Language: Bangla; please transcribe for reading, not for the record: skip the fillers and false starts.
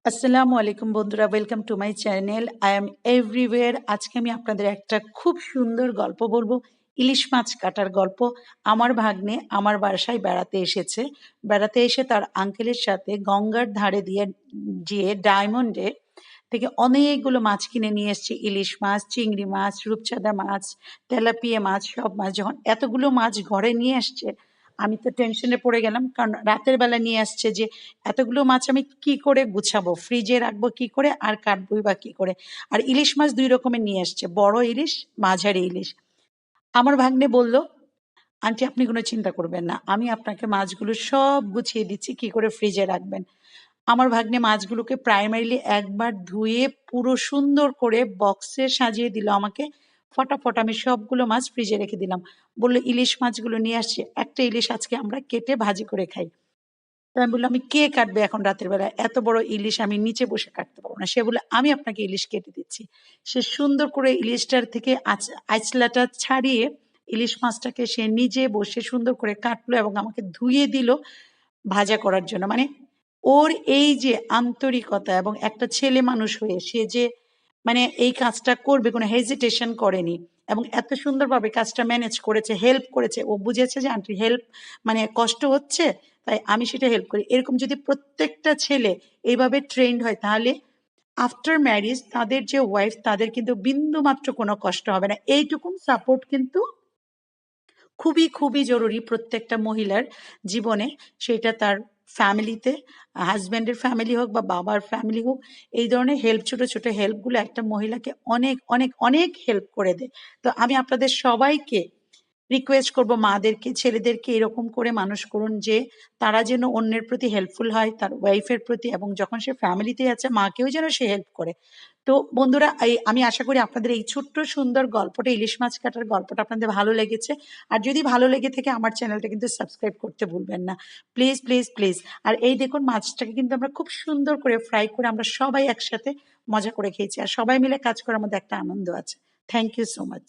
আসসালামু আলাইকুম বন্ধুরা, welcome to my channel. I am everywhere. আজকে আমি আপনাদের একটা খুব সুন্দর গল্প বলবো, ইলিশ মাছ কাটার গল্প। আমার ভাগ্নে আমার বাসায় বেড়াতে এসেছে। বেড়াতে এসে তার আঙ্কেলের সাথে গঙ্গার ধারে দিয়ে গিয়ে ডায়মন্ডে থেকে অনেকগুলো মাছ কিনে নিয়ে এসছে। ইলিশ মাছ, চিংড়ি মাছ, রূপচাঁদা মাছ, তেলাপিয়া মাছ, সব মাছ। যখন এতগুলো মাছ ঘরে নিয়ে আসছে, আমি তো টেনশনে পড়ে গেলাম, কারণ রাতের বেলা নিয়ে আসছে যে এতগুলো মাছ আমি কি করে গুছাবো, ফ্রিজে রাখবো কি করে, আর কাটবোই বা কি করে। আর ইলিশ মাছ দুই রকমের নিয়ে আসছে, বড় ইলিশ, মাঝারি ইলিশ। আমার ভাগ্নে বলল, আন্টি আপনি কোনো চিন্তা করবেন না, আমি আপনাকে মাছগুলো সব গুছিয়ে দিচ্ছি কি করে ফ্রিজে রাখবেন। আমার ভাগ্নে মাছগুলোকে প্রাইমারিলি একবার ধুয়ে পুরো সুন্দর করে বক্সে সাজিয়ে দিল আমাকে। ফটাফট আমি সবগুলো মাছ ফ্রিজে রেখে দিলাম। বললো ইলিশ মাছগুলো নিয়ে আসছে, একটা ইলিশ আজকে আমরা কেটে ভাজি করে খাই। তো আমি বললাম, আমি কে কাটবে এখন রাতের বেলা এত বড় ইলিশ, আমি নিচে বসে কাটতে পারবো না। সে বলে, আমি আপনাকে ইলিশ কেটে দিচ্ছি। সে সুন্দর করে ইলিশটার থেকে আঁচলাটা ছাড়িয়ে ইলিশ মাছটাকে সে নিজে বসে সুন্দর করে কাটলো এবং আমাকে ধুয়ে দিল ভাজা করার জন্য। মানে ওর এই যে আন্তরিকতা, এবং একটা ছেলে মানুষ হয়ে সে যে মানে এই কাজটা করবে, কোনো হেজিটেশন করেনি, এবং এত সুন্দরভাবে কাজটা ম্যানেজ করেছে, হেল্প করেছে। ও বুঝেছে যে আন্টি হেল্প মানে কষ্ট হচ্ছে, তাই আমি সেটা হেল্প করি। এরকম যদি প্রত্যেকটা ছেলে এইভাবে ট্রেন্ড হয়, তাহলে আফটার ম্যারিজ তাদের যে ওয়াইফ, তাদের কিন্তু বিন্দু মাত্র কোনো কষ্ট হবে না। এইটুকুন সাপোর্ট কিন্তু খুবই খুবই জরুরি প্রত্যেকটা মহিলার জীবনে। সেটা তার ফ্যামিলিতে, হাজব্যান্ডের ফ্যামিলি হোক বা বাবার ফ্যামিলি হোক, এই ধরনের হেল্প, ছোট ছোট হেল্পগুলো একটা মহিলাকে অনেক অনেক অনেক হেল্প করে দেয়। তো আমি আপনাদের সবাইকে রিকোয়েস্ট করব, মাদেরকে, ছেলেদেরকে এরকম করে মানুষ করুন যে তারা যেন অন্যের প্রতি হেল্পফুল হয়, তার ওয়াইফের প্রতি, এবং যখন সে ফ্যামিলিতে আছে মাকেও যেন সে হেল্প করে। তো বন্ধুরা, আমি আশা করি আপনাদের এই ছোট্ট সুন্দর গল্পটা, ইলিশ মাছ কাটার গল্পটা আপনাদের ভালো লেগেছে। আর যদি ভালো লেগে থাকে, আমার চ্যানেলটা কিন্তু সাবস্ক্রাইব করতে ভুলবেন না, প্লিজ প্লিজ প্লিজ। আর এই দেখুন, মাছটাকে কিন্তু আমরা খুব সুন্দর করে ফ্রাই করে আমরা সবাই একসাথে মজা করে খেয়েছি, আর সবাই মিলে কাজ করার মধ্যে একটা আনন্দ আছে। Thank you so much.